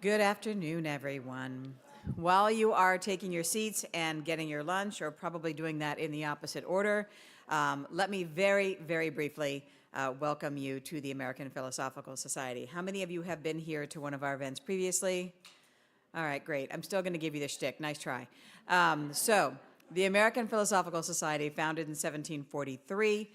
Good afternoon, everyone. While you are taking your seats and getting your lunch, or probably doing that in the opposite order, let me very, very briefly welcome you to the American Philosophical Society. How many of you have been here to one of our events previously? All right, great. I'm still going to give you the shtick. Nice try. The American Philosophical Society, founded in 1743,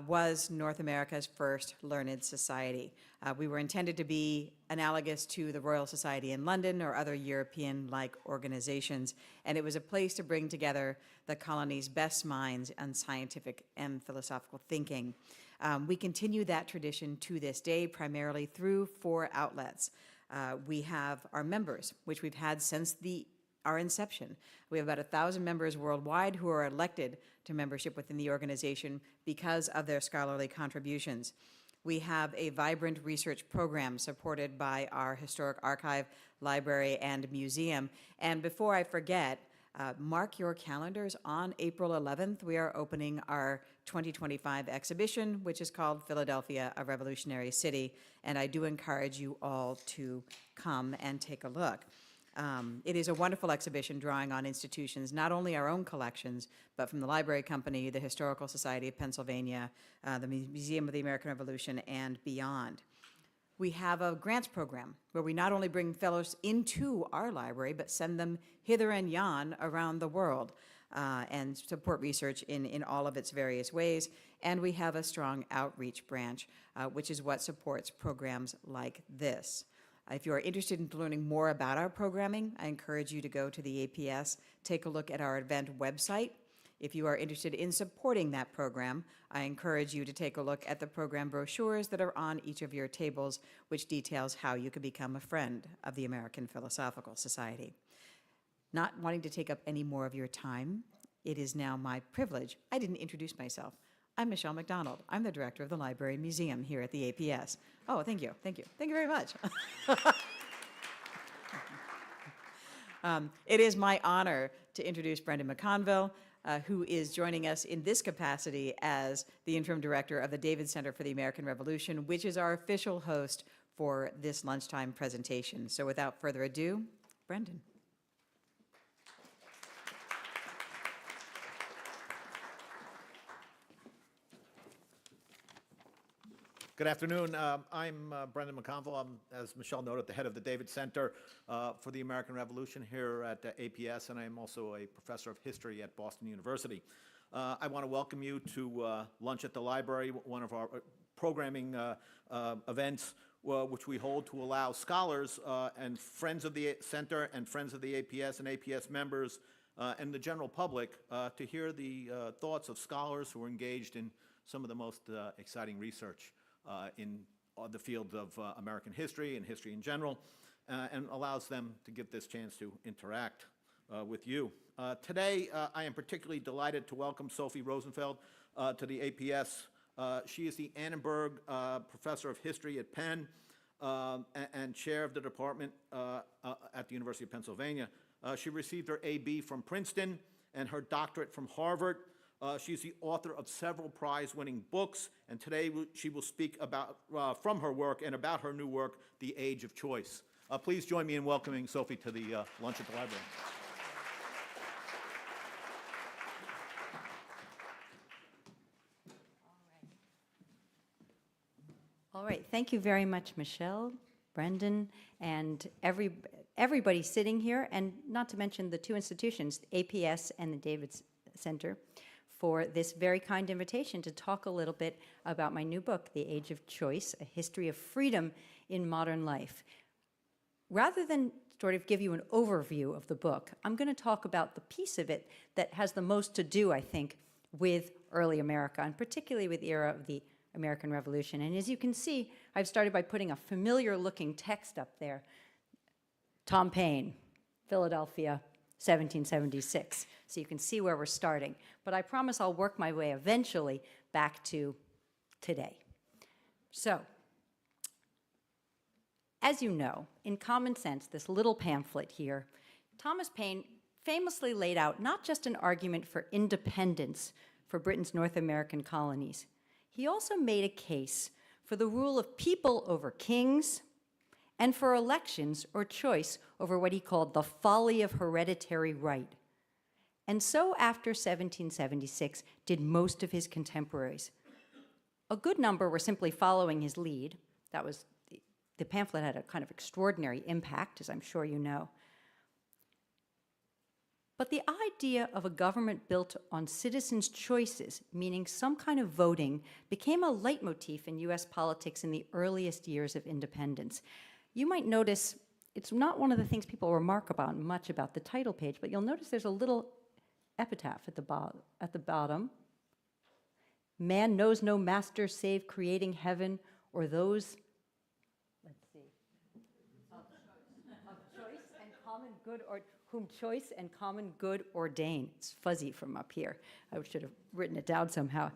was North America's first learned society. We were intended to be analogous to the Royal Society in London or other European-like organizations, and it was a place to bring together the colony's best minds on scientific and philosophical thinking. We continue that tradition to this day, primarily through 4 outlets. We have our members, which we've had since our inception. We have about 1,000 members worldwide who are elected to membership within the organization because of their scholarly contributions. We have a vibrant research program supported by our historic archive, library, and museum. And before I forget, mark your calendars. On April 11th, we are opening our 2025 exhibition, which is called Philadelphia, a Revolutionary City, and I do encourage you all to come and take a look. It is a wonderful exhibition drawing on institutions, not only our own collections, but from the Library Company, the Historical Society of Pennsylvania, the Museum of the American Revolution, and beyond. We have a grants program where we not only bring fellows into our library, but send them hither and yon around the world and support research in all of its various ways. And we have a strong outreach branch, which is what supports programs like this. If you are interested in learning more about our programming, I encourage you to go to the APS, take a look at our event website. If you are interested in supporting that program, I encourage you to take a look at the program brochures that are on each of your tables, which details how you can become a friend of the American Philosophical Society. Not wanting to take up any more of your time, it is now my privilege. I didn't introduce myself. I'm Michelle McDonald. I'm the director of the Library Museum here at the APS. Oh, thank you, thank you. Thank you very much. It is my honor to introduce Brendan McConville, who is joining us in this capacity as the interim director of the David Center for the American Revolution, which is our official host for this lunchtime presentation. So without further ado, Brendan. Good afternoon. I'm Brendan McConville. I'm, as Michelle noted, the head of the David Center for the American Revolution here at APS, and I'm also a professor of history at Boston University. I want to welcome you to Lunch at the Library, one of our programming events, which we hold to allow scholars and friends of the center and friends of the APS and APS members and the general public to hear the thoughts of scholars who are engaged in some of the most exciting research in the field of American history and history in general, and allows them to get this chance to interact with you. Today, I am particularly delighted to welcome Sophia Rosenfeld to the APS. She is the Annenberg Professor of History at Penn and chair of the department at the University of Pennsylvania. She received her AB from Princeton and her doctorate from Harvard. She's the author of several prize-winning books, and today she will speak about from her work and about her new work, The Age of Choice. Please join me in welcoming Sophie to the Lunch at the Library. All right. Thank you very much, Michelle, Brendan, and everybody sitting here, and not to mention the 2 institutions, APS and the David Center, for this very kind invitation to talk a little bit about my new book, The Age of Choice, A History of Freedom in Modern Life. Rather than sort of give you an overview of the book, I'm going to talk about the piece of it that has the most to do, I think, with early America, and particularly with the era of the American Revolution. And as you can see, I've started by putting a familiar-looking text up there. Tom Paine, Philadelphia, 1776. So you can see where we're starting. But I promise I'll work my way eventually back to today. So, as you know, in Common Sense, this little pamphlet here, Thomas Paine famously laid out not just an argument for independence for Britain's North American colonies, he also made a case for the rule of people over kings and for elections or choice over what he called the folly of hereditary right. And so after 1776 did most of his contemporaries. A good number were simply following his lead. That was, the pamphlet had a kind of extraordinary impact, as I'm sure you know. But the idea of a government built on citizens' choices, meaning some kind of voting, became a leitmotif in US politics in the earliest years of independence. You might notice, it's not one of the things people remark about much about the title page, but you'll notice there's a little epitaph at the bottom. Man knows no master save creating heaven, or those, let's see, of choice and common good, or whom choice and common good ordain. It's fuzzy from up here. I should have written it down somehow.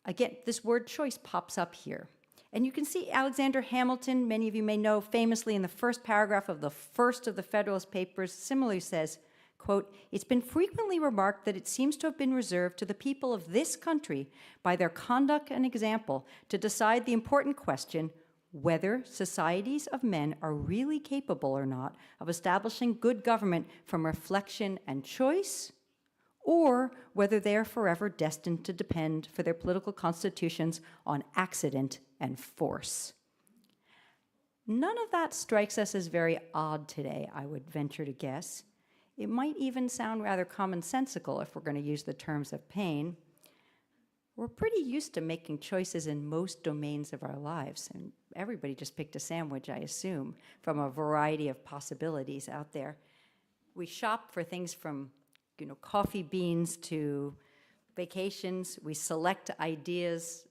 Again, this word choice pops up here. And you can see Alexander Hamilton, many of you may know, famously in the first paragraph of the first of the Federalist Papers, similarly says, quote, "It's been frequently remarked that it seems to have been reserved to the people of this country by their conduct and example to decide the important question whether societies of men are really capable or not of establishing good government from reflection and choice, or whether they are forever destined to depend for their political constitutions on accident and force." None of that strikes us as very odd today, I would venture to guess. It might even sound rather commonsensical if we're going to use the terms of Paine. We're pretty used to making choices in most domains of our lives, and everybody just picked a sandwich, I assume, from a variety of possibilities out there. We shop for things from, coffee beans to vacations. We select ideas,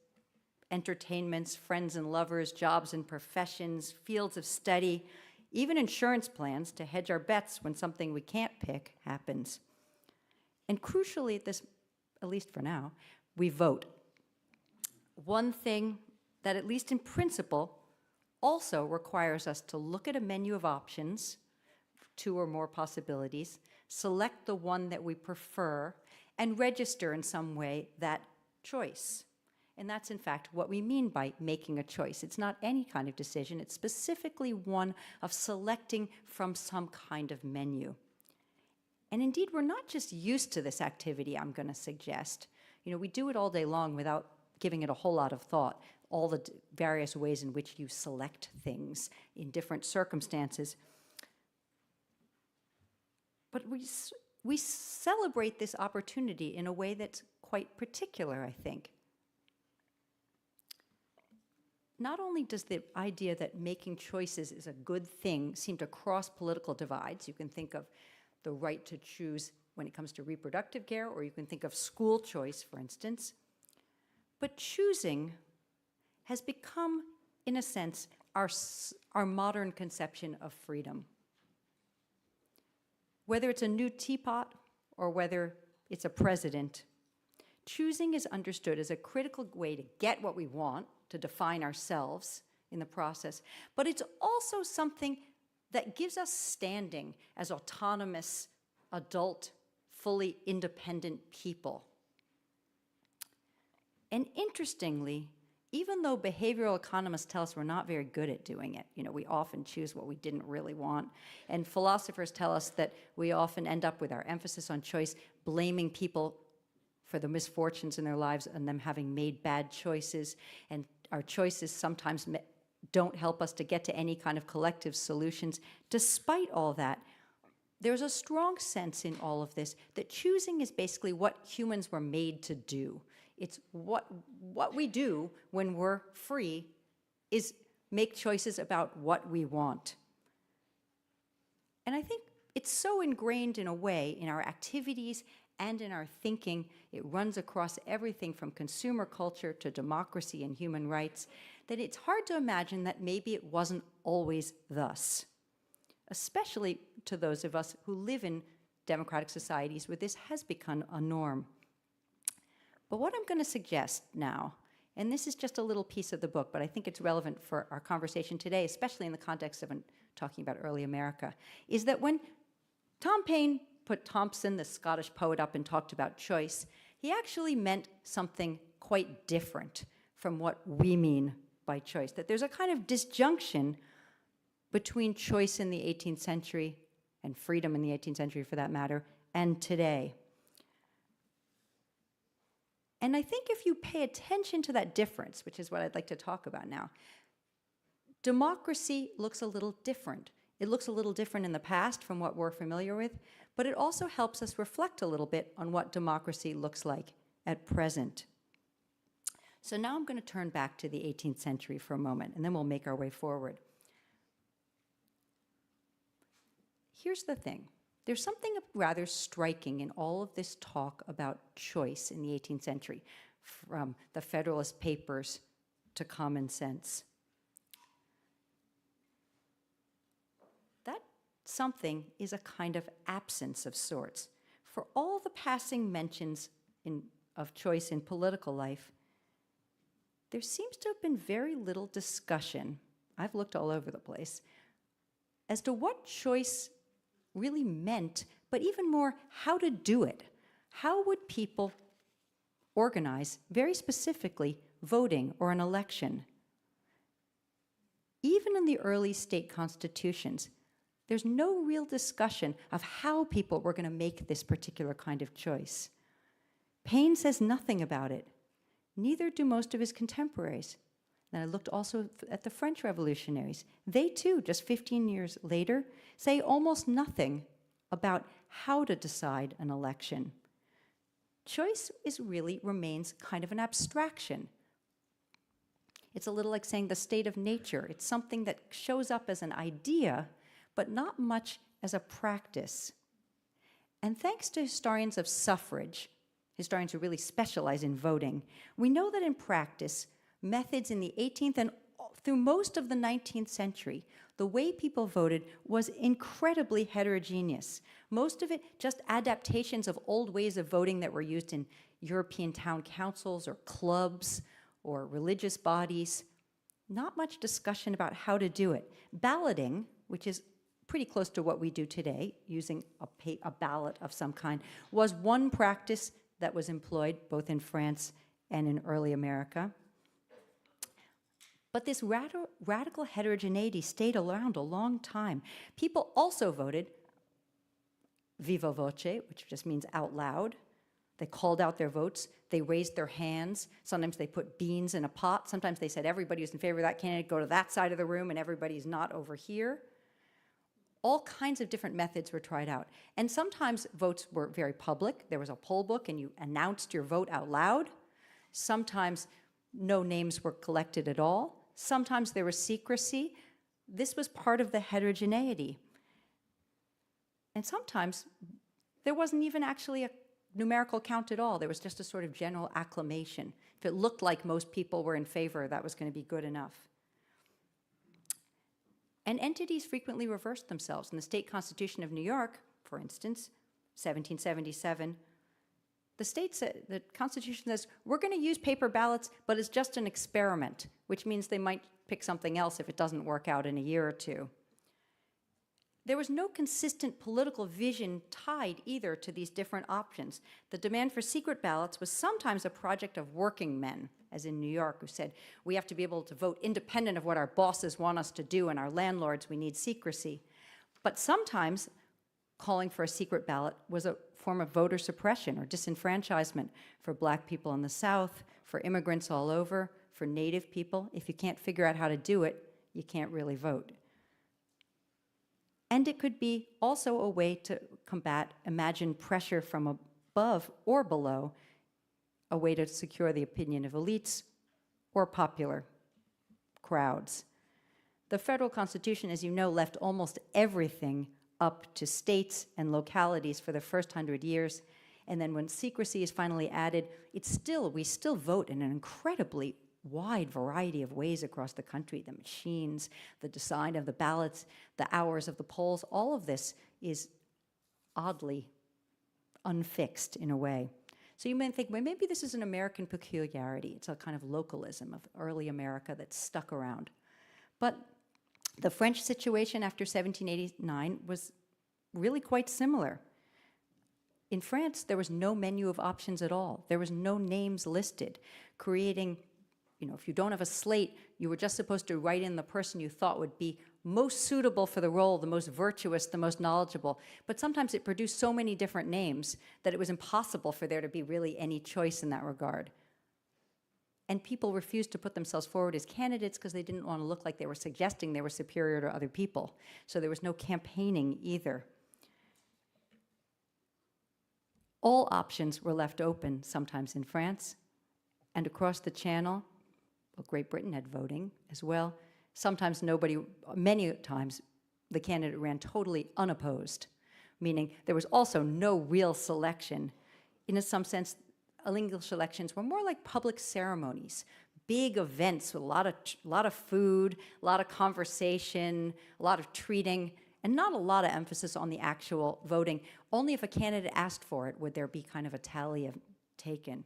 entertainments, friends and lovers, jobs and professions, fields of study, even insurance plans to hedge our bets when something we can't pick happens. And crucially, at least for now, we vote. One thing that, at least in principle, also requires us to look at a menu of options, 2 or more possibilities, select the one that we prefer, and register in some way that choice. And that's, in fact, what we mean by making a choice. It's not any kind of decision. It's specifically one of selecting from some kind of menu. And indeed, we're not just used to this activity, I'm going to suggest. We do it all day long without giving it a whole lot of thought, all the various ways in which you select things in different circumstances. But we celebrate this opportunity in a way that's quite particular, I think. Not only does the idea that making choices is a good thing seem to cross political divides, you can think of the right to choose when it comes to reproductive care, or you can think of school choice, for instance, but choosing has become, in a sense, our modern conception of freedom. Whether it's a new teapot or whether it's a president, choosing is understood as a critical way to get what we want, to define ourselves in the process, but it's also something that gives us standing as autonomous, adult, fully independent people. And interestingly, even though behavioral economists tell us we're not very good at doing it, we often choose what we didn't really want, and philosophers tell us that we often end up with our emphasis on choice blaming people for the misfortunes in their lives and them having made bad choices, and our choices sometimes don't help us to get to any kind of collective solutions. Despite all that, there's a strong sense in all of this that choosing is basically what humans were made to do. It's what we do when we're free is make choices about what we want. And I think it's so ingrained in a way in our activities and in our thinking. It runs across everything from consumer culture to democracy and human rights, that it's hard to imagine that maybe it wasn't always thus, especially to those of us who live in democratic societies where this has become a norm. But what I'm going to suggest now, and this is just a little piece of the book, but I think it's relevant for our conversation today, especially in the context of talking about early America, is that when Tom Paine put Thomson, the Scottish poet, up and talked about choice, he actually meant something quite different from what we mean by choice, that there's a kind of disjunction between choice in the 18th century and freedom in the 18th century for that matter, and today. And I think if you pay attention to that difference, which is what I'd like to talk about now, democracy looks a little different. It looks a little different in the past from what we're familiar with, but it also helps us reflect a little bit on what democracy looks like at present. So now I'm going to turn back to the 18th century for a moment, and then we'll make our way forward. Here's the thing. There's something rather striking in all of this talk about choice in the 18th century, from the Federalist Papers to common sense. That something is a kind of absence of sorts. For all the passing mentions of choice in political life, there seems to have been very little discussion, I've looked all over the place, as to what choice really meant, but even more, how to do it. How would people organize, very specifically, voting or an election? Even in the early state constitutions, there's no real discussion of how people were going to make this particular kind of choice. Paine says nothing about it. Neither do most of his contemporaries. And I looked also at the French revolutionaries. They too, just 15 years later, say almost nothing about how to decide an election. Choice really remains kind of an abstraction. It's a little like saying the state of nature. It's something that shows up as an idea, but not much as a practice. And thanks to historians of suffrage, historians who really specialize in voting, we know that in practice, methods in the 18th and through most of the 19th century, the way people voted was incredibly heterogeneous. Most of it just adaptations of old ways of voting that were used in European town councils or clubs or religious bodies. Not much discussion about how to do it. Balloting, which is pretty close to what we do today, using a ballot of some kind, was one practice that was employed both in France and in early America. But this radical heterogeneity stayed around a long time. People also voted viva voce, which just means out loud. They called out their votes. They raised their hands. Sometimes they put beans in a pot. Sometimes they said everybody who's in favor of that candidate go to that side of the room and everybody's not over here. All kinds of different methods were tried out. And sometimes votes were very public. There was a poll book and you announced your vote out loud. Sometimes no names were collected at all. Sometimes there was secrecy. This was part of the heterogeneity. And sometimes there wasn't even actually a numerical count at all. There was just a sort of general acclamation. If it looked like most people were in favor, that was going to be good enough. And entities frequently reversed themselves. In the state constitution of New York, for instance, 1777, the Constitution says, we're going to use paper ballots, but it's just an experiment, which means they might pick something else if it doesn't work out in a year or two. There was no consistent political vision tied either to these different options. The demand for secret ballots was sometimes a project of working men, as in New York, who said, we have to be able to vote independent of what our bosses want us to do, and our landlords, we need secrecy. But sometimes calling for a secret ballot was a form of voter suppression or disenfranchisement for Black people in the South, for immigrants all over, for Native people. If you can't figure out how to do it, you can't really vote. And it could be also a way to combat imagined pressure from above or below, a way to secure the opinion of elites or popular crowds. The federal Constitution, as you know, left almost everything up to states and localities for the first 100 years. And then when secrecy is finally added, we still vote in an incredibly wide variety of ways across the country. The machines, the design of the ballots, the hours of the polls, all of this is oddly unfixed in a way. So you may think, well, maybe this is an American peculiarity. It's a kind of localism of early America that's stuck around. But the French situation after 1789 was really quite similar. In France, there was no menu of options at all. There was no names listed, creating, if you don't have a slate, you were just supposed to write in the person you thought would be most suitable for the role, the most virtuous, the most knowledgeable. But sometimes it produced so many different names that it was impossible for there to be really any choice in that regard. And people refused to put themselves forward as candidates because they didn't want to look like they were suggesting they were superior to other people. So there was no campaigning either. All options were left open, sometimes in France and across the Channel. Well, Great Britain had voting as well. Sometimes many times, the candidate ran totally unopposed, meaning there was also no real selection. In some sense, English elections were more like public ceremonies, big events with a lot of food, a lot of conversation, a lot of treating, and not a lot of emphasis on the actual voting. Only if a candidate asked for it would there be kind of a tally taken.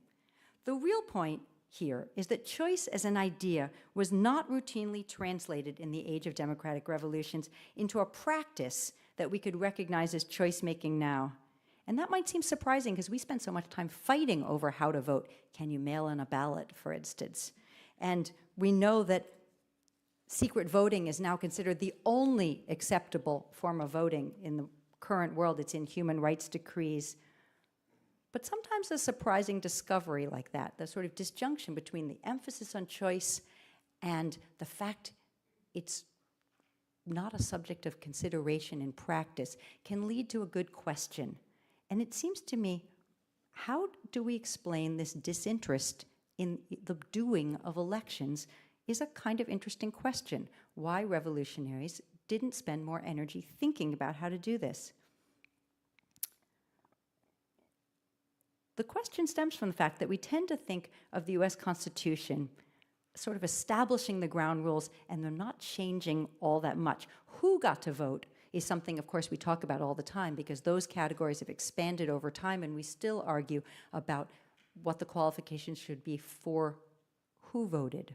The real point here is that choice as an idea was not routinely translated in the age of democratic revolutions into a practice that we could recognize as choice-making now. And that might seem surprising because we spend so much time fighting over how to vote. Can you mail in a ballot, for instance? And we know that secret voting is now considered the only acceptable form of voting in the current world. It's in human rights decrees. But sometimes a surprising discovery like that, the sort of disjunction between the emphasis on choice and the fact it's not a subject of consideration in practice, can lead to a good question. And it seems to me, how do we explain this disinterest in the doing of elections is a kind of interesting question. Why revolutionaries didn't spend more energy thinking about how to do this. The question stems from the fact that we tend to think of the US Constitution sort of establishing the ground rules, and they're not changing all that much. Who got to vote is something, of course, we talk about all the time, because those categories have expanded over time, and we still argue about what the qualifications should be for who voted.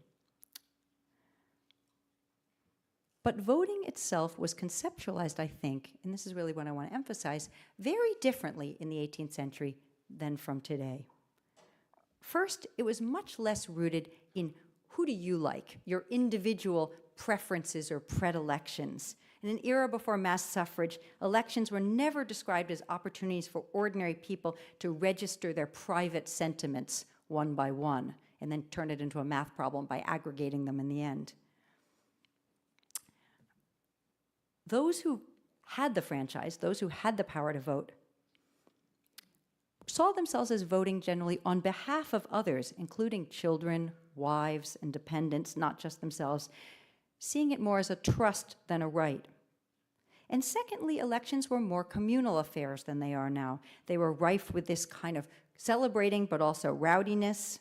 But voting itself was conceptualized, I think, and this is really what I want to emphasize, very differently in the 18th century than from today. First, it was much less rooted in who do you like, your individual preferences or predilections. In an era before mass suffrage, elections were never described as opportunities for ordinary people to register their private sentiments one by one and then turn it into a math problem by aggregating them in the end. Those who had the franchise, those who had the power to vote, saw themselves as voting generally on behalf of others, including children, wives, and dependents, not just themselves, seeing it more as a trust than a right. And secondly, elections were more communal affairs than they are now. They were rife with this kind of celebrating, but also rowdiness.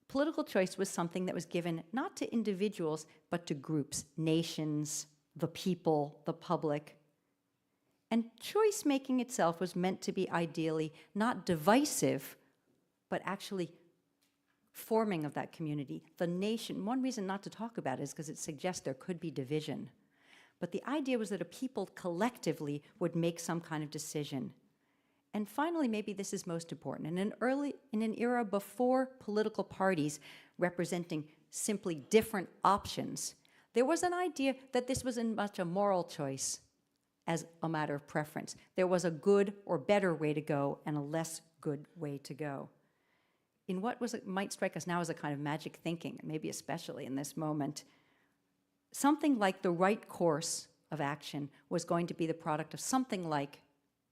Political choice was something that was given not to individuals, but to groups, nations, the people, the public. And choice-making itself was meant to be ideally not divisive, but actually forming of that community. The nation, one reason not to talk about it is because it suggests there could be division. But the idea was that a people collectively would make some kind of decision. And finally, maybe this is most important, in an era before political parties representing simply different options, there was an idea that this was as much a moral choice as a matter of preference. There was a good or better way to go and a less good way to go. In what might strike us now as a kind of magic thinking, maybe especially in this moment, something like the right course of action was going to be the product of something like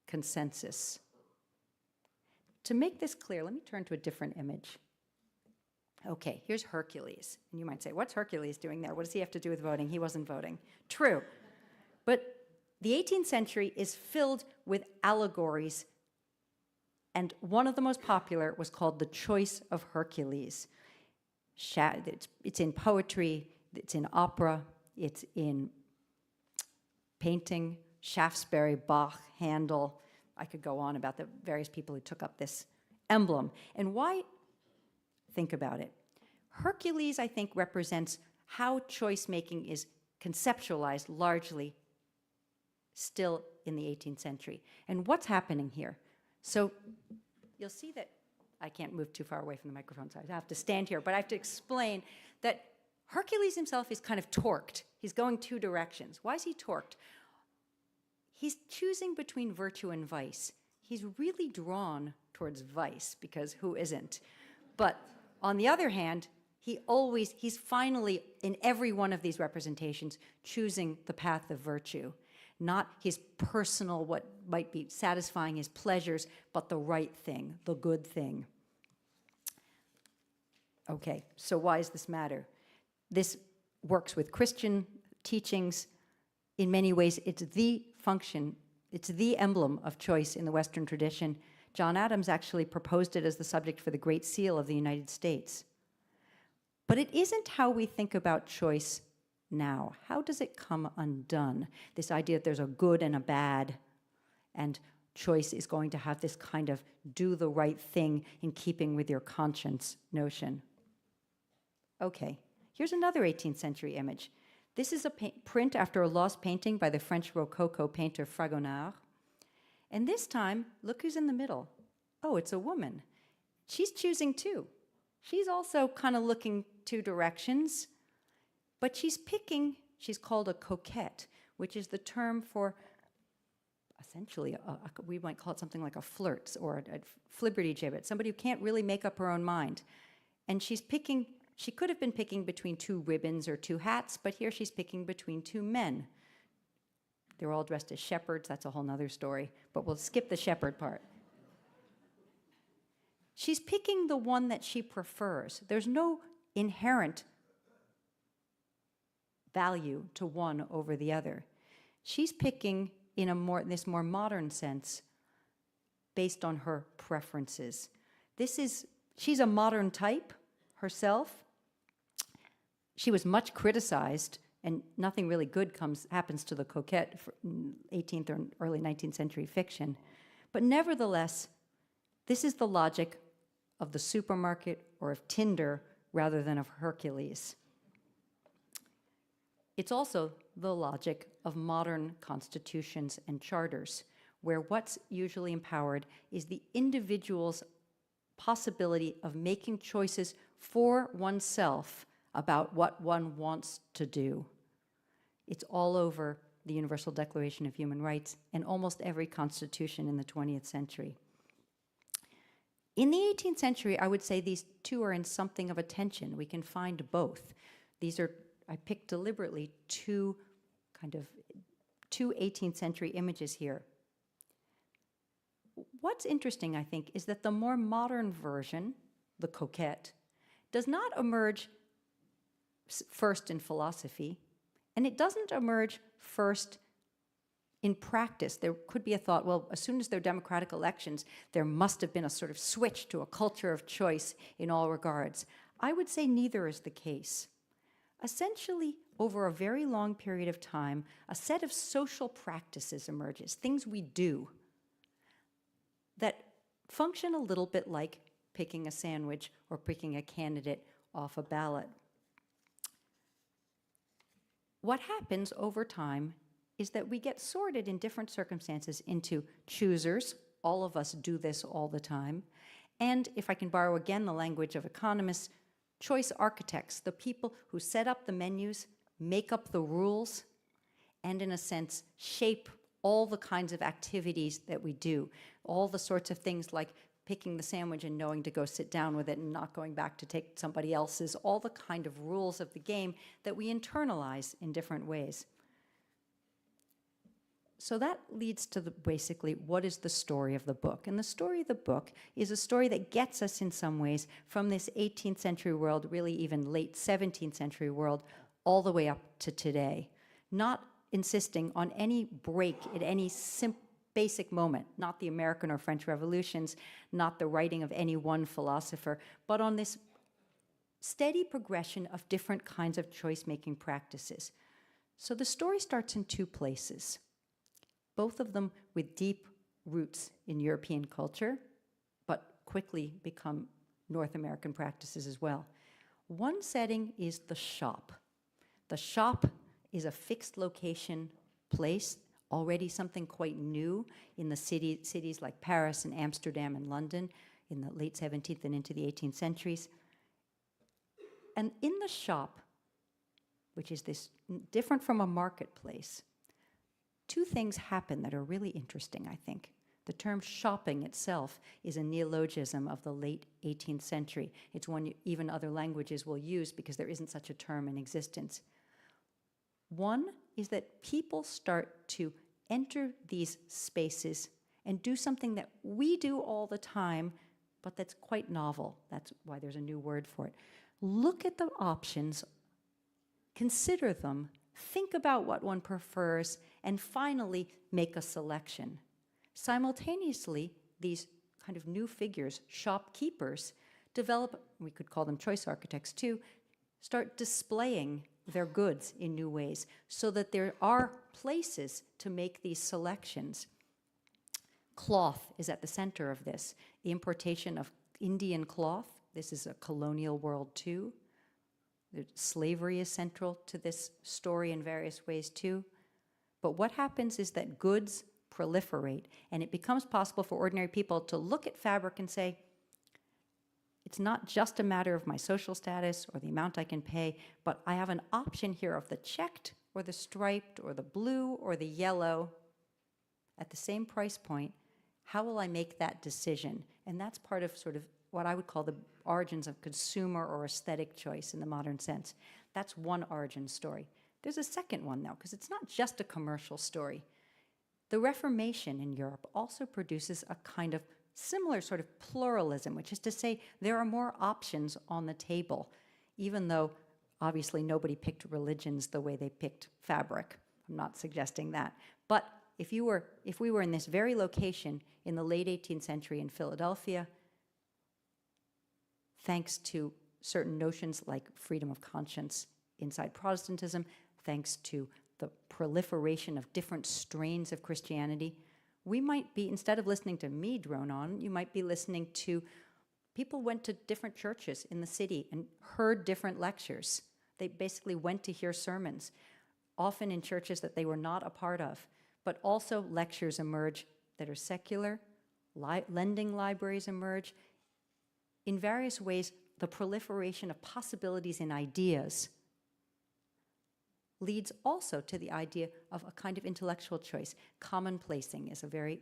consensus. To make this clear, let me turn to a different image. Okay, here's Hercules. And you might say, what's Hercules doing there? What does he have to do with voting? He wasn't voting. True. But the 18th century is filled with allegories, and one of the most popular was called The Choice of Hercules. It's in poetry, it's in opera, it's in painting, Shaftesbury, Bach, Handel. I could go on about the various people who took up this emblem. And why? Think about it. Hercules, I think, represents how choice-making is conceptualized largely still in the 18th century. And what's happening here? So you'll see that I can't move too far away from the microphone, so I have to stand here, but I have to explain that Hercules himself is kind of torqued. He's going two directions. Why is he torqued? He's choosing between virtue and vice. He's really drawn towards vice, because who isn't? But on the other hand, he's finally, in every one of these representations, choosing the path of virtue. Not his personal, what might be satisfying his pleasures, but the right thing, the good thing. Okay, so why does this matter? This works with Christian teachings. In many ways, it's the function, it's the emblem of choice in the Western tradition. John Adams actually proposed it as the subject for the Great Seal of the United States. But it isn't how we think about choice now. How does it come undone? This idea that there's a good and a bad, and choice is going to have this kind of do the right thing in keeping with your conscience notion. Okay, here's another 18th century image. This is a print after a lost painting by the French Rococo painter Fragonard. And this time, look who's in the middle. Oh, it's a woman. She's choosing too. She's also kind of looking two directions, but she's picking, she's called a coquette, which is the term for essentially, we might call it something like a flirt or a flibbertigibbet, somebody who can't really make up her own mind. And she's picking, she could have been picking between two ribbons or two hats, but here she's picking between two men. They're all dressed as shepherds, that's a whole nother story, but we'll skip the shepherd part. She's picking the one that she prefers. There's no inherent value to one over the other. She's picking in this more modern sense based on her preferences. She's a modern type herself. She was much criticized, and nothing really good happens to the coquette for 18th or early 19th century fiction. But nevertheless, this is the logic of the supermarket or of Tinder rather than of Hercules. It's also the logic of modern constitutions and charters, where what's usually empowered is the individual's possibility of making choices for oneself about what one wants to do. It's all over the Universal Declaration of Human Rights and almost every constitution in the 20th century. In the 18th century, I would say these two are in something of a tension. We can find both. These are, I picked deliberately two 18th century images here. What's interesting, I think, is that the more modern version, the coquette, does not emerge first in philosophy, and it doesn't emerge first in practice. There could be a thought, well, as soon as there are democratic elections, there must have been a sort of switch to a culture of choice in all regards. I would say neither is the case. Essentially, over a very long period of time, a set of social practices emerges, things we do, that function a little bit like picking a sandwich or picking a candidate off a ballot. What happens over time is that we get sorted in different circumstances into choosers. All of us do this all the time. And if I can borrow again the language of economists, choice architects, the people who set up the menus, make up the rules, and in a sense, shape all the kinds of activities that we do. All the sorts of things like picking the sandwich and knowing to go sit down with it and not going back to take somebody else's, all the kind of rules of the game that we internalize in different ways. So that leads to basically, what is the story of the book? And the story of the book is a story that gets us in some ways from this 18th century world, really even late 17th century world, all the way up to today. Not insisting on any break at any basic moment, not the American or French revolutions, not the writing of any one philosopher, but on this steady progression of different kinds of choice-making practices. So the story starts in two places, both of them with deep roots in European culture, but quickly become North American practices as well. One setting is the shop. The shop is a fixed location place, already something quite new in the cities like Paris and Amsterdam and London in the late 17th and into the 18th centuries. And in the shop, which is this different from a marketplace, two things happen that are really interesting, I think. The term shopping itself is a neologism of the late 18th century. It's one even other languages will use because there isn't such a term in existence. One is that people start to enter these spaces and do something that we do all the time, but that's quite novel. That's why there's a new word for it. Look at the options, consider them, think about what one prefers, and finally make a selection. Simultaneously, these kind of new figures, shopkeepers, develop, we could call them choice architects too, start displaying their goods in new ways so that there are places to make these selections. Cloth is at the center of this. The importation of Indian cloth, this is a colonial world too. Slavery is central to this story in various ways too. But what happens is that goods proliferate, and it becomes possible for ordinary people to look at fabric and say, it's not just a matter of my social status or the amount I can pay, but I have an option here of the checked or the striped or the blue or the yellow at the same price point. How will I make that decision? And that's part of sort of what I would call the origins of consumer or aesthetic choice in the modern sense. That's one origin story. There's a second one, though, because it's not just a commercial story. The Reformation in Europe also produces a kind of similar sort of pluralism, which is to say there are more options on the table, even though obviously nobody picked religions the way they picked fabric. I'm not suggesting that. But if we were in this very location in the late 18th century in Philadelphia, thanks to certain notions like freedom of conscience inside Protestantism, thanks to the proliferation of different strains of Christianity, we might be, instead of listening to me drone on, you might be listening to people went to different churches in the city and heard different lectures. They basically went to hear sermons, often in churches that they were not a part of, but also lectures emerge that are secular, lending libraries emerge. In various ways, the proliferation of possibilities in ideas leads also to the idea of a kind of intellectual choice. Commonplacing is a very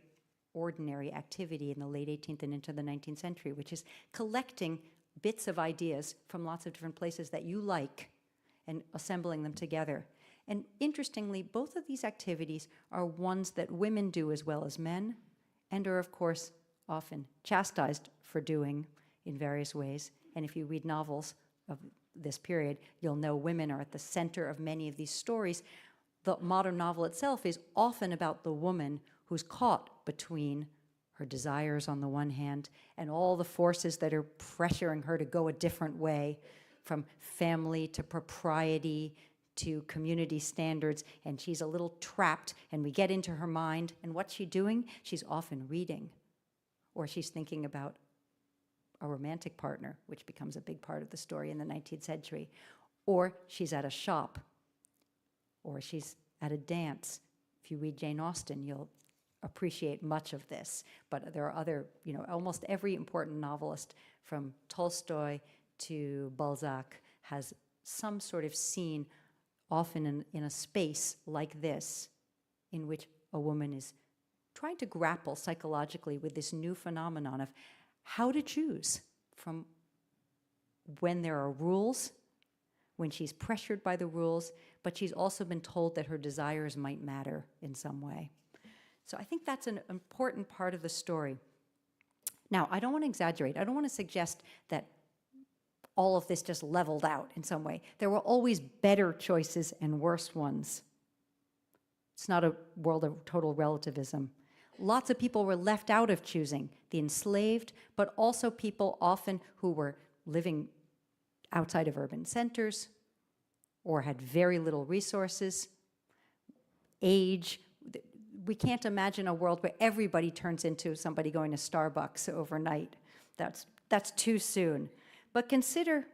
ordinary activity in the late 18th and into the 19th century, which is collecting bits of ideas from lots of different places that you like and assembling them together. And interestingly, both of these activities are ones that women do as well as men, and are, of course, often chastised for doing in various ways. And if you read novels of this period, you'll know women are at the center of many of these stories. The modern novel itself is often about the woman who's caught between her desires on the one hand and all the forces that are pressuring her to go a different way, from family to propriety to community standards, and she's a little trapped, and we get into her mind, and what's she doing? She's often reading, or she's thinking about a romantic partner, which becomes a big part of the story in the 19th century, or she's at a shop, or she's at a dance. If you read Jane Austen, you'll appreciate much of this, but there are other, almost every important novelist from Tolstoy to Balzac has some sort of scene, often in a space like this, in which a woman is trying to grapple psychologically with this new phenomenon of how to choose from when there are rules, when she's pressured by the rules, but she's also been told that her desires might matter in some way. So I think that's an important part of the story. Now, I don't want to exaggerate. I don't want to suggest that all of this just leveled out in some way. There were always better choices and worse ones. It's not a world of total relativism. Lots of people were left out of choosing, the enslaved, but also people often who were living outside of urban centers or had very little resources, age. We can't imagine a world where everybody turns into somebody going to Starbucks overnight. That's too soon. But consider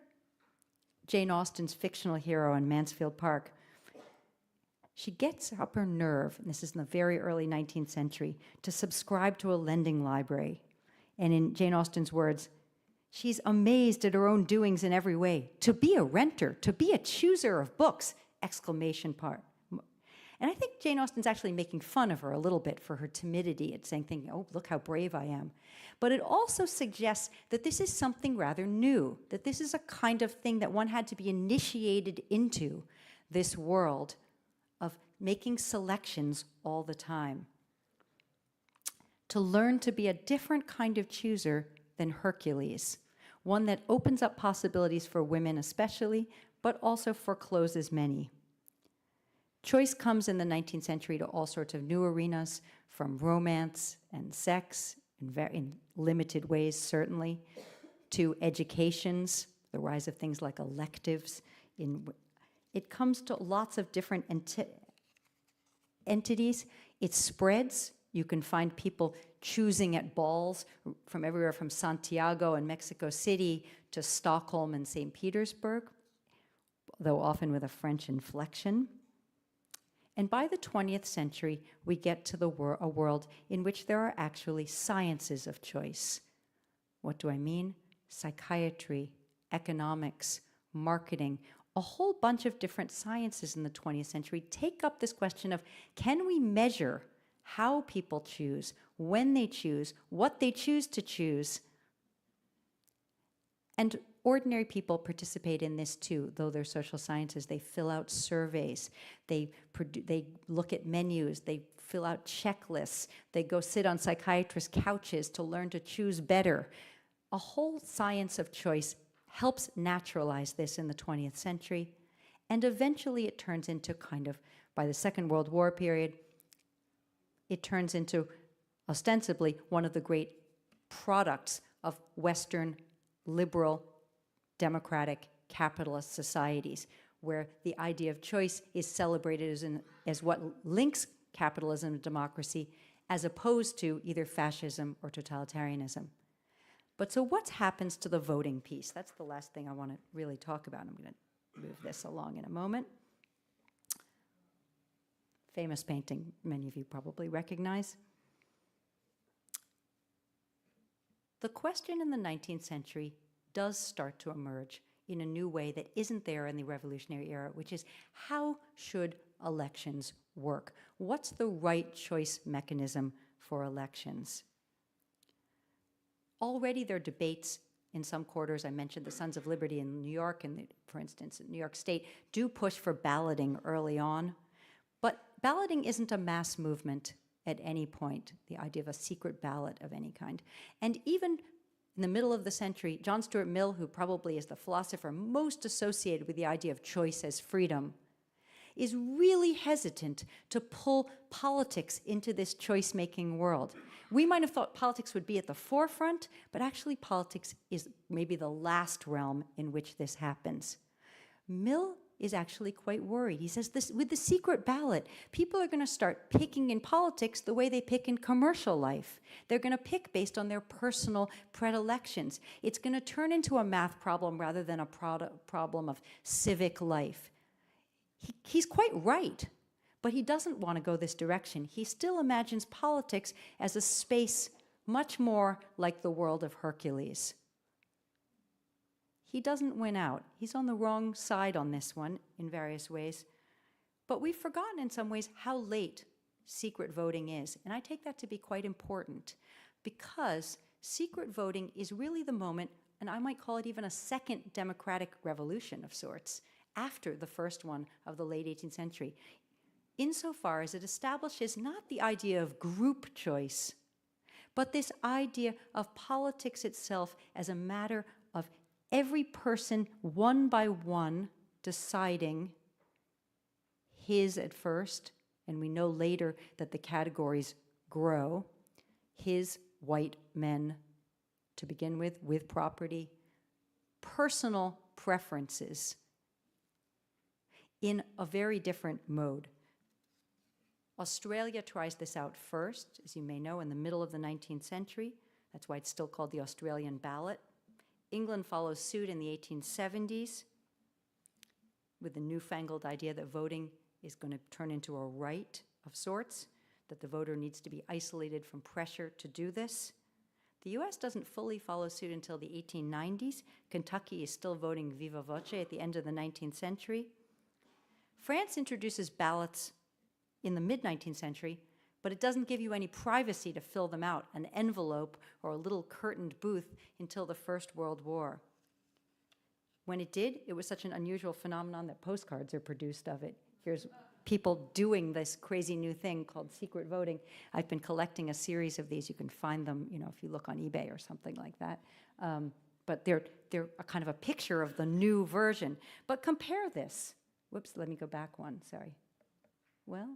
Jane Austen's fictional hero in Mansfield Park. She gets up her nerve, and this is in the very early 19th century, to subscribe to a lending library. And in Jane Austen's words, she's amazed at her own doings in every way. To be a renter, to be a chooser of books, exclamation part. And I think Jane Austen's actually making fun of her a little bit for her timidity at thinking, oh, look how brave I am. But it also suggests that this is something rather new, that this is a kind of thing that one had to be initiated into, this world of making selections all the time. To learn to be a different kind of chooser than Hercules, one that opens up possibilities for women especially, but also forecloses many. Choice comes in the 19th century to all sorts of new arenas, from romance and sex, in limited ways certainly, to educations, the rise of things like electives. It comes to lots of different entities. It spreads. You can find people choosing at balls from everywhere from Santiago and Mexico City to Stockholm and St. Petersburg, though often with a French inflection. And by the 20th century, we get to a world in which there are actually sciences of choice. What do I mean? Psychiatry, economics, marketing, a whole bunch of different sciences in the 20th century take up this question of, can we measure how people choose, when they choose, what they choose to choose? And ordinary people participate in this too, though they're social sciences. They fill out surveys, they look at menus, they fill out checklists, they go sit on psychiatrists' couches to learn to choose better. A whole science of choice helps naturalize this in the 20th century, and eventually it turns into kind of, by the Second World War period, it turns into ostensibly one of the great products of Western liberal, democratic, capitalist societies, where the idea of choice is celebrated as what links capitalism and democracy, as opposed to either fascism or totalitarianism. But so what happens to the voting piece? That's the last thing I want to really talk about. I'm going to move this along in a moment. Famous painting, many of you probably recognize. The question in the 19th century does start to emerge in a new way that isn't there in the Revolutionary era, which is, how should elections work? What's the right choice mechanism for elections? Already there are debates in some quarters. I mentioned the Sons of Liberty in New York, and for instance, in New York State, do push for balloting early on. But balloting isn't a mass movement at any point, the idea of a secret ballot of any kind. And even in the middle of the century, John Stuart Mill, who probably is the philosopher most associated with the idea of choice as freedom, is really hesitant to pull politics into this choice-making world. We might have thought politics would be at the forefront, but actually politics is maybe the last realm in which this happens. Mill is actually quite worried. He says this, with the secret ballot, people are going to start picking in politics the way they pick in commercial life. They're going to pick based on their personal predilections. It's going to turn into a math problem rather than a problem of civic life. He's quite right, but he doesn't want to go this direction. He still imagines politics as a space much more like the world of Hercules. He doesn't win out. He's on the wrong side on this one in various ways. But we've forgotten in some ways how late secret voting is. And I take that to be quite important, because secret voting is really the moment, and I might call it even a second democratic revolution of sorts, after the first one of the late 18th century, insofar as it establishes not the idea of group choice, but this idea of politics itself as a matter of every person, one by one, deciding his at first, and we know later that the categories grow, his white men to begin with property, personal preferences in a very different mode. Australia tries this out first, as you may know, in the middle of the 19th century. That's why it's still called the Australian ballot. England follows suit in the 1870s with the newfangled idea that voting is going to turn into a right of sorts, that the voter needs to be isolated from pressure to do this. The US doesn't fully follow suit until the 1890s. Kentucky is still voting viva voce at the end of the 19th century. France introduces ballots in the mid-19th century, but it doesn't give you any privacy to fill them out, an envelope or a little curtained booth, until the First World War. When it did, it was such an unusual phenomenon that postcards are produced of it. Here's people doing this crazy new thing called secret voting. I've been collecting a series of these. You can find them, if you look on eBay or something like that. But they're a kind of a picture of the new version. But compare this. Whoops, let me go back one, sorry. Well,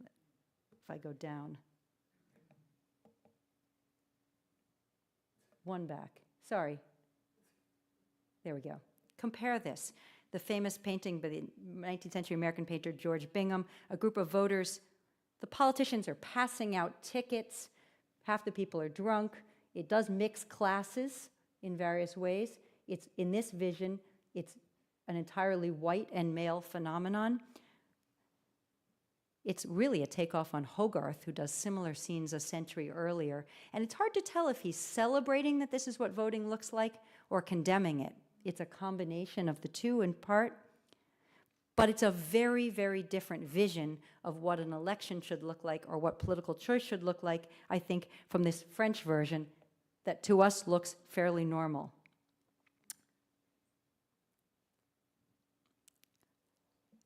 if I go down. One back, sorry. There we go. Compare this. The famous painting by the 19th century American painter George Bingham, a group of voters. The politicians are passing out tickets. Half the people are drunk. It does mix classes in various ways. It's, in this vision, it's an entirely white and male phenomenon. It's really a takeoff on Hogarth, who does similar scenes a century earlier. And it's hard to tell if he's celebrating that this is what voting looks like or condemning it. It's a combination of the two in part. But it's a very, very different vision of what an election should look like or what political choice should look like, I think, from this French version that to us looks fairly normal.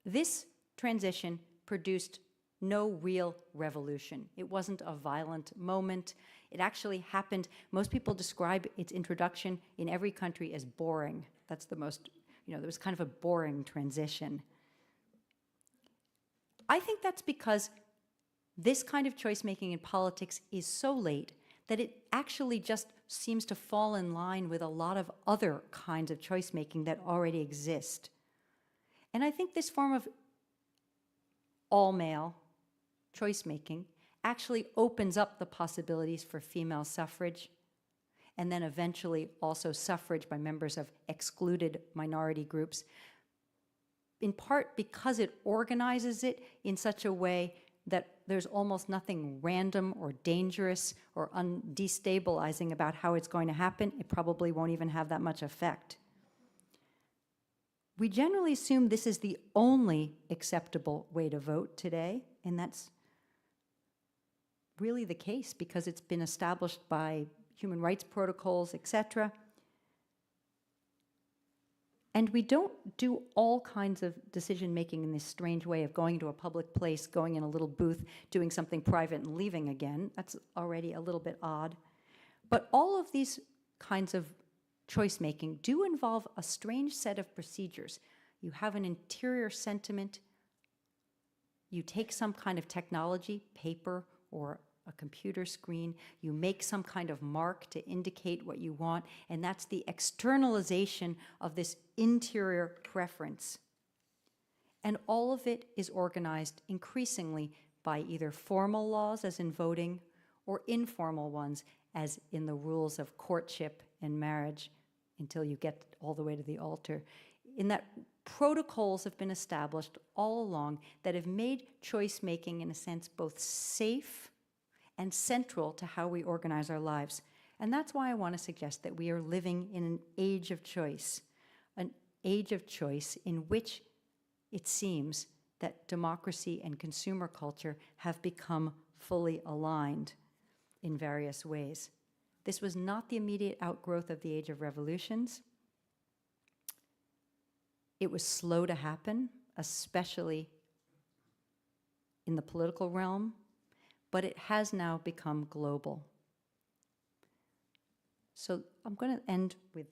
This transition produced no real revolution. It wasn't a violent moment. It actually happened. Most people describe its introduction in every country as boring. That's the most, there was kind of a boring transition. I think that's because this kind of choice making in politics is so late that it actually just seems to fall in line with a lot of other kinds of choice making that already exist. And I think this form of all-male choice making actually opens up the possibilities for female suffrage, and then eventually also suffrage by members of excluded minority groups, in part because it organizes it in such a way that there's almost nothing random or dangerous or destabilizing about how it's going to happen. It probably won't even have that much effect. We generally assume this is the only acceptable way to vote today, and that's really the case because it's been established by human rights protocols, etc. And we don't do all kinds of decision-making in this strange way of going to a public place, going in a little booth, doing something private and leaving again. That's already a little bit odd. But all of these kinds of choice-making do involve a strange set of procedures. You have an interior sentiment. You take some kind of technology, paper or a computer screen, you make some kind of mark to indicate what you want, and that's the externalization of this interior preference. And all of it is organized increasingly by either formal laws, as in voting, or informal ones, as in the rules of courtship and marriage, until you get all the way to the altar. In that protocols have been established all along that have made choice-making, in a sense, both safe and central to how we organize our lives. And that's why I want to suggest that we are living in an age of choice in which it seems that democracy and consumer culture have become fully aligned in various ways. This was not the immediate outgrowth of the age of revolutions. It was slow to happen, especially in the political realm, but it has now become global. So I'm going to end with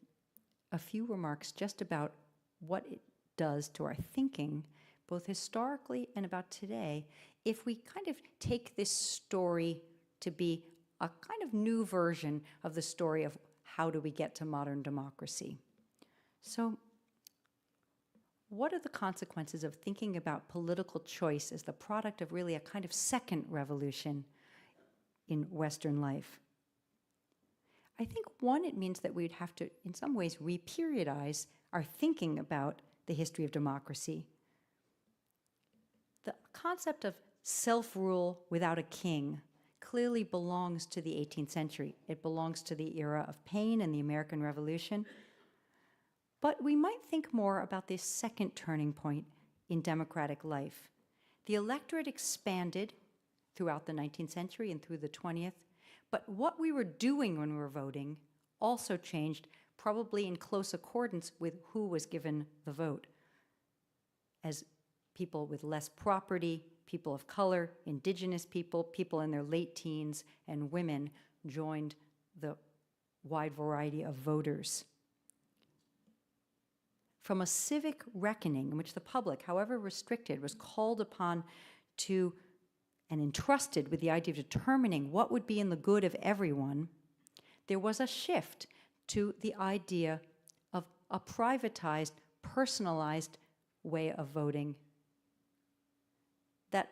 a few remarks just about what it does to our thinking, both historically and about today, if we kind of take this story to be a kind of new version of the story of how do we get to modern democracy. So what are the consequences of thinking about political choice as the product of really a kind of second revolution in Western life? I think, one, it means that we'd have to, in some ways, reperiodize our thinking about the history of democracy. The concept of self-rule without a king clearly belongs to the 18th century. It belongs to the era of Paine and the American Revolution. But we might think more about this second turning point in democratic life. The electorate expanded throughout the 19th century and through the 20th, but what we were doing when we were voting also changed, probably in close accordance with who was given the vote. As people with less property, people of color, indigenous people, people in their late teens, and women joined the wide variety of voters. From a civic reckoning in which the public, however restricted, was called upon to and entrusted with the idea of determining what would be in the good of everyone, there was a shift to the idea of a privatized, personalized way of voting. That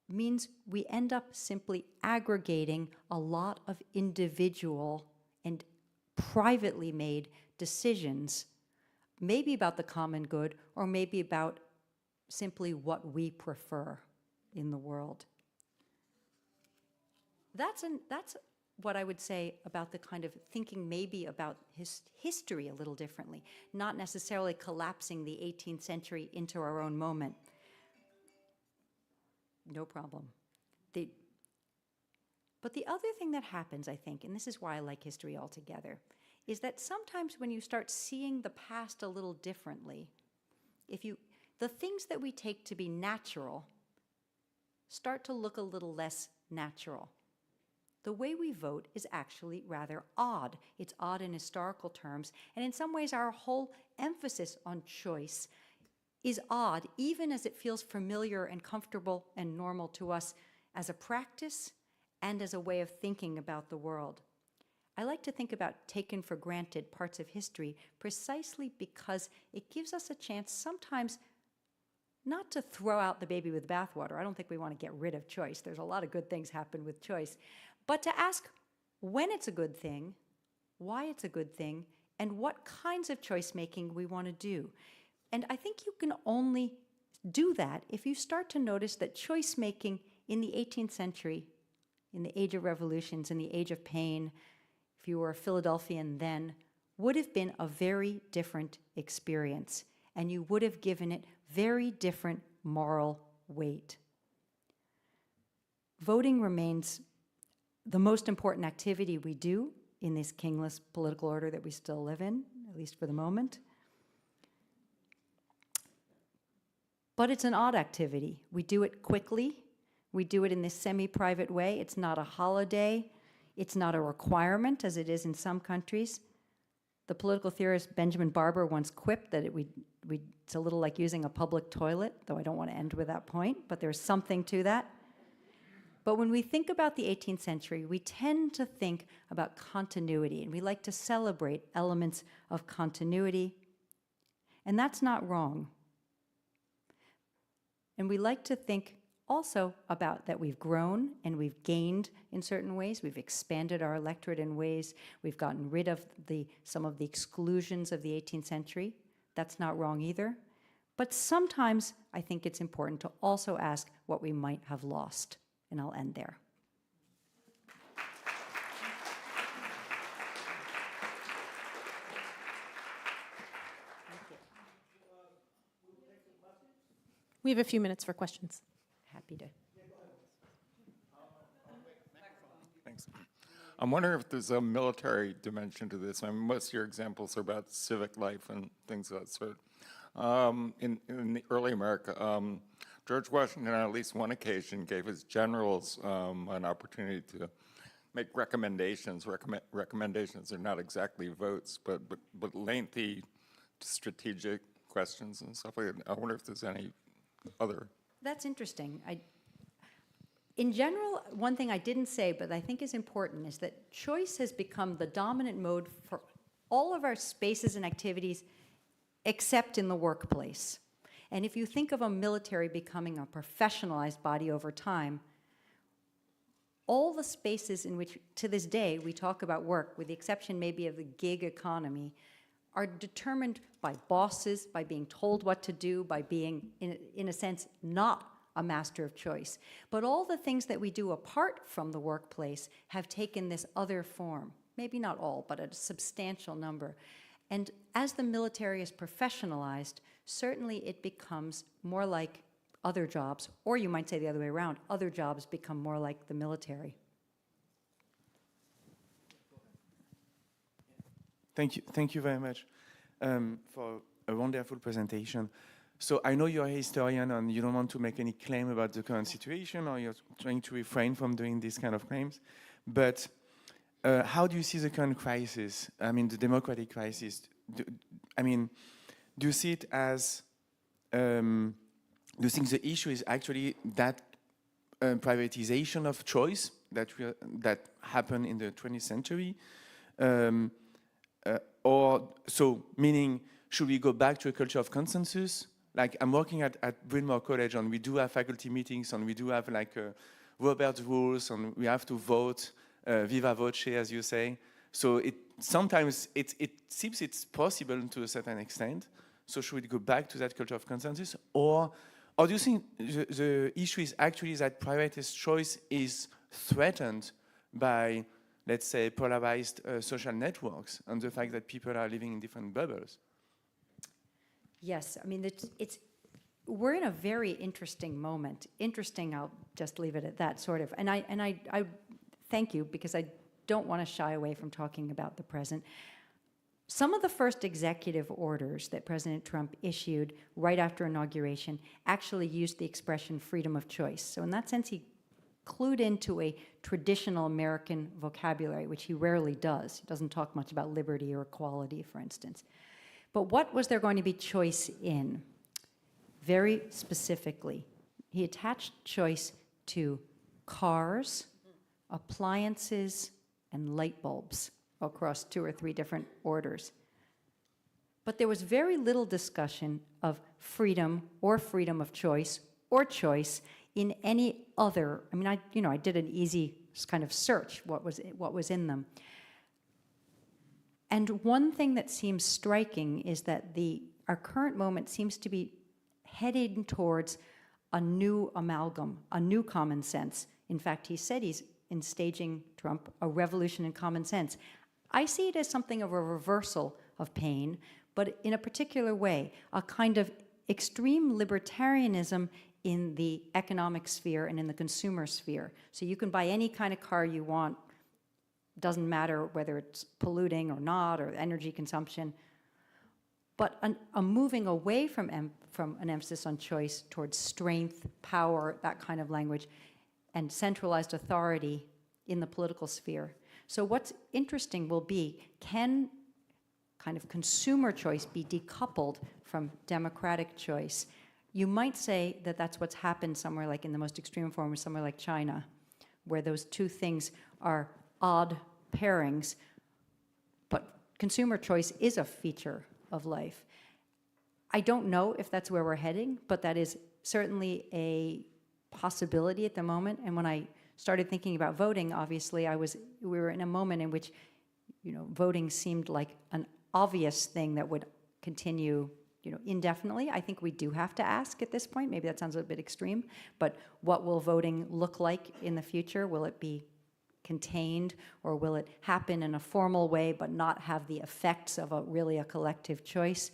means we end up simply aggregating a lot of individual and privately made decisions, maybe about the common good, or maybe about simply what we prefer in the world. That's what I would say about the kind of thinking maybe about history a little differently, not necessarily collapsing the 18th century into our own moment. No problem. But the other thing that happens, I think, and this is why I like history altogether, is that sometimes when you start seeing the past a little differently, the things that we take to be natural start to look a little less natural. The way we vote is actually rather odd. It's odd in historical terms, and in some ways our whole emphasis on choice is odd, even as it feels familiar and comfortable and normal to us as a practice and as a way of thinking about the world. I like to think about taken for granted parts of history precisely because it gives us a chance sometimes not to throw out the baby with the bathwater. I don't think we want to get rid of choice. There's a lot of good things happen with choice. But to ask when it's a good thing, why it's a good thing, and what kinds of choice making we want to do. And I think you can only do that if you start to notice that choice making in the 18th century, in the age of revolutions, in the age of Paine, if you were a Philadelphian then, would have been a very different experience, and you would have given it very different moral weight. Voting remains the most important activity we do in this kingless political order that we still live in, at least for the moment. But it's an odd activity. We do it quickly. We do it in this semi-private way. It's not a holiday. It's not a requirement, as it is in some countries. The political theorist Benjamin Barber once quipped that it's a little like using a public toilet, though I don't want to end with that point, but there's something to that. But when we think about the 18th century, we tend to think about continuity, and we like to celebrate elements of continuity, and that's not wrong. And we like to think also about that we've grown and we've gained in certain ways. We've expanded our electorate in ways. We've gotten rid of some of the exclusions of the 18th century. That's not wrong either. But sometimes I think it's important to also ask what we might have lost. And I'll end there. We have a few minutes for questions. Happy to. Thanks. I'm wondering if there's a military dimension to this. I mean, most of your examples are about civic life and things of that sort. In the early America, George Washington, on at least one occasion, gave his generals an opportunity to make recommendations. Recommendations are not exactly votes, but lengthy strategic questions and stuff like that. I wonder if there's any other. That's interesting. In general, one thing I didn't say, but I think is important, is that choice has become the dominant mode for all of our spaces and activities except in the workplace. And if you think of a military becoming a professionalized body over time, all the spaces in which, to this day, we talk about work, with the exception maybe of the gig economy, are determined by bosses, by being told what to do, by being, in a sense, not a master of choice. But all the things that we do apart from the workplace have taken this other form. Maybe not all, but a substantial number. And as the military is professionalized, certainly it becomes more like other jobs, or you might say the other way around, other jobs become more like the military. Thank you very much for a wonderful presentation. So I know you're a historian and you don't want to make any claim about the current situation, or you're trying to refrain from doing these kind of claims, but how do you see the current crisis? I mean, the democratic crisis. Do you see it as, do you think the issue is actually that privatization of choice that happened in the 20th century? Or, so, meaning, should we go back to a culture of consensus? Like, I'm working at Bryn Mawr College, and we do have faculty meetings, and we do have, like, Robert's rules, and we have to vote, viva voce, as you say. So sometimes it seems it's possible to a certain extent. So should we go back to that culture of consensus? Or do you think the issue is actually that privatist choice is threatened by, let's say, polarized social networks and the fact that people are living in different bubbles? Yes, I mean, we're in a very interesting moment. Interesting, I'll just leave it at that, sort of. And I thank you, because I don't want to shy away from talking about the present. Some of the first executive orders that President Trump issued right after inauguration actually used the expression freedom of choice. So in that sense, he clued into a traditional American vocabulary, which he rarely does. He doesn't talk much about liberty or equality, for instance. But what was there going to be choice in? Very specifically, he attached choice to cars, appliances, and light bulbs across 2 or 3 different orders. But there was very little discussion of freedom or freedom of choice or choice in any other. I mean, I did an easy kind of search what was in them. And one thing that seems striking is that our current moment seems to be heading towards a new amalgam, a new common sense. In fact, he said he's in staging Trump a revolution in common sense. I see it as something of a reversal of Paine, but in a particular way, a kind of extreme libertarianism in the economic sphere and in the consumer sphere. So you can buy any kind of car you want, doesn't matter whether it's polluting or not, or energy consumption, but a moving away from an emphasis on choice towards strength, power, that kind of language, and centralized authority in the political sphere. So what's interesting will be, can kind of consumer choice be decoupled from democratic choice? You might say that that's what's happened somewhere like, in the most extreme form, somewhere like China, where those two things are odd pairings, but consumer choice is a feature of life. I don't know if that's where we're heading, but that is certainly a possibility at the moment. And when I started thinking about voting, obviously we were in a moment in which, voting seemed like an obvious thing that would continue, indefinitely. I think we do have to ask at this point, maybe that sounds a bit extreme, but what will voting look like in the future? Will it be contained, or will it happen in a formal way but not have the effects of really a collective choice?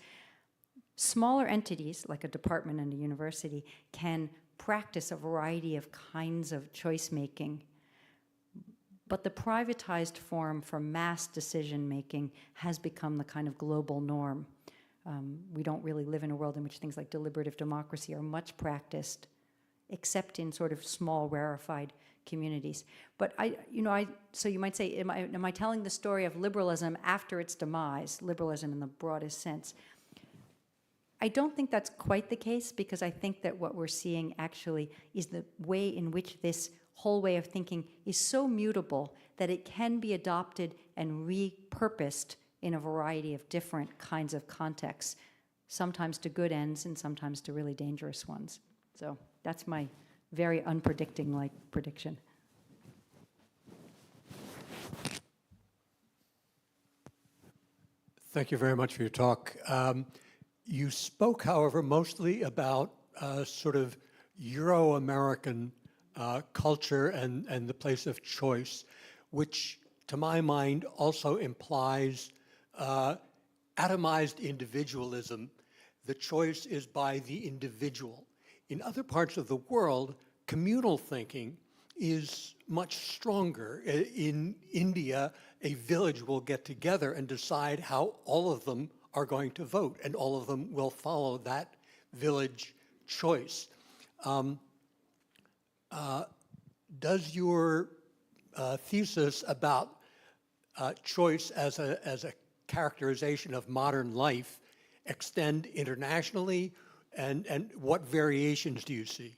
Smaller entities, like a department and a university, can practice a variety of kinds of choice-making, but the privatized form for mass decision-making has become the kind of global norm. We don't really live in a world in which things like deliberative democracy are much practiced, except in sort of small, rarefied communities. But so you might say, am I telling the story of liberalism after its demise, liberalism in the broadest sense? I don't think that's quite the case, because I think that what we're seeing actually is the way in which this whole way of thinking is so mutable that it can be adopted and repurposed in a variety of different kinds of contexts, sometimes to good ends and sometimes to really dangerous ones. So that's my very unpredicting-like prediction. Thank you very much for your talk. You spoke, however, mostly about sort of Euro-American culture and the place of choice, which, to my mind, also implies atomized individualism, the choice is by the individual. In other parts of the world, communal thinking is much stronger. In India, a village will get together and decide how all of them are going to vote, and all of them will follow that village choice. Does your thesis about choice as a characterization of modern life extend internationally, and what variations do you see?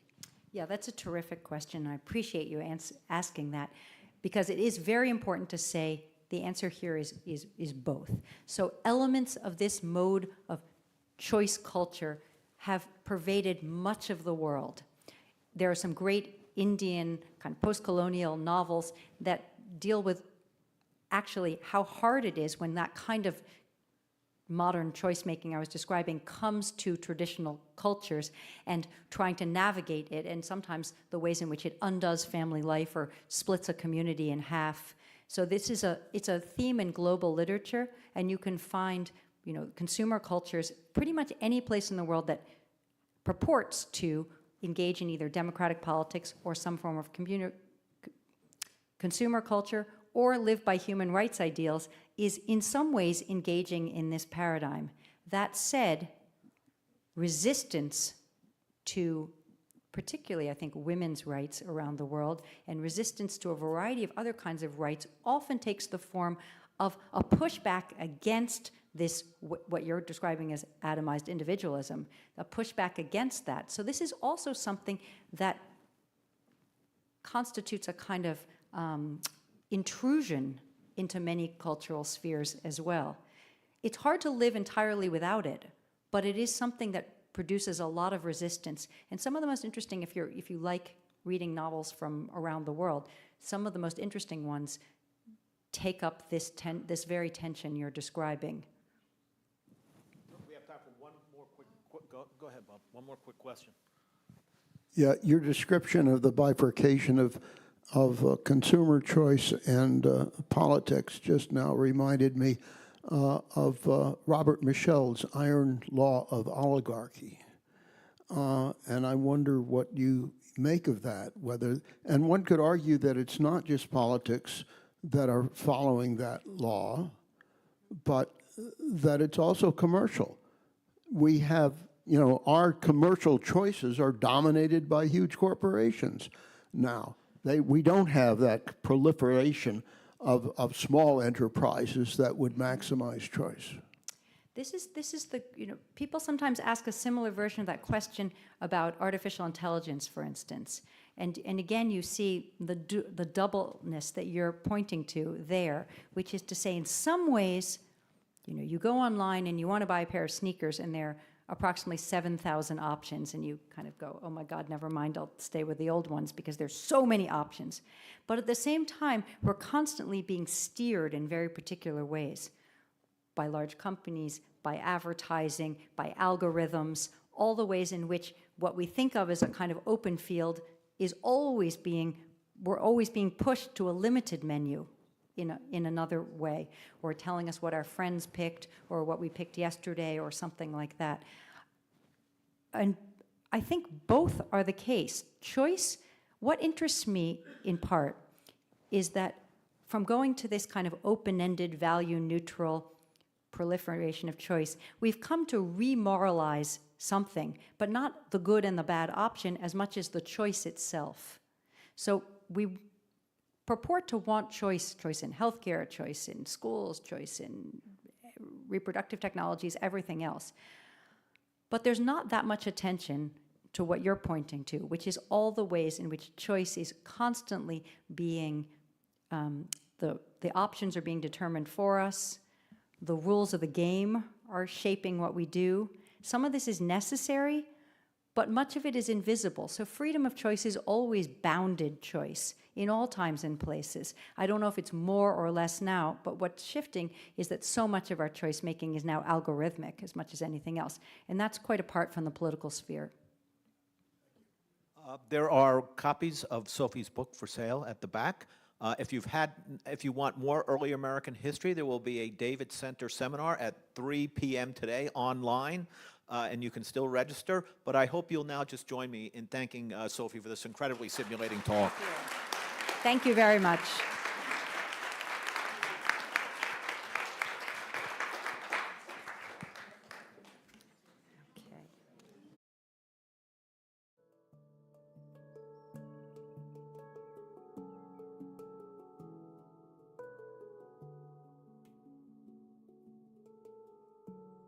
Yeah, that's a terrific question. I appreciate you asking that, because it is very important to say the answer here is both. So elements of this mode of choice culture have pervaded much of the world. There are some great Indian kind of post-colonial novels that deal with actually how hard it is when that kind of modern choice making I was describing comes to traditional cultures and trying to navigate it, and sometimes the ways in which it undoes family life or splits a community in half. So this is it's a theme in global literature, and you can find, you know, consumer cultures pretty much any place in the world that purports to engage in either democratic politics or some form of consumer culture or live by human rights ideals is in some ways engaging in this paradigm. That said, resistance to particularly, I think, women's rights around the world and resistance to a variety of other kinds of rights often takes the form of a pushback against this, what you're describing as atomized individualism, a pushback against that. So this is also something that constitutes a kind of intrusion into many cultural spheres as well. It's hard to live entirely without it, but it is something that produces a lot of resistance. And some of the most interesting, if you like reading novels from around the world, some of the most interesting ones take up this very tension you're describing. We have time for one more quick go ahead, Bob. One more quick question. Yeah, your description of the bifurcation of consumer choice and politics just now reminded me of Robert Michel's Iron Law of Oligarchy. And I wonder what you make of that, and one could argue that it's not just politics that are following that law, but that it's also commercial. We have, our commercial choices are dominated by huge corporations now. We don't have that proliferation of small enterprises that would maximize choice. This is the, people sometimes ask a similar version of that question about artificial intelligence, for instance. And again, you see the doubleness that you're pointing to there, which is to say, in some ways, you go online and you want to buy a pair of sneakers, and they're approximately 7,000 options, and you kind of go, oh my God, never mind, I'll stay with the old ones because there's so many options. But at the same time, we're constantly being steered in very particular ways by large companies, by advertising, by algorithms, all the ways in which what we think of as a kind of open field is we're always being pushed to a limited menu in another way, or telling us what our friends picked or what we picked yesterday or something like that. And I think both are the case. Choice, what interests me in part is that from going to this kind of open-ended, value-neutral proliferation of choice, we've come to remoralize something, but not the good and the bad option as much as the choice itself. So we purport to want choice in healthcare, choice in schools, choice in reproductive technologies, everything else. But there's not that much attention to what you're pointing to, which is all the ways in which choice is constantly being, the options are being determined for us, the rules of the game are shaping what we do. Some of this is necessary, but much of it is invisible. So freedom of choice is always bounded choice in all times and places. I don't know if it's more or less now, but what's shifting is that so much of our choice making is now algorithmic as much as anything else. And that's quite apart from the political sphere. There are copies of Sophie's book for sale at the back. If you want more early American history, there will be a David Center seminar at 3 p.m. today online, and you can still register. But I hope you'll now just join me in thanking Sophie for this incredibly stimulating talk. Thank you very much.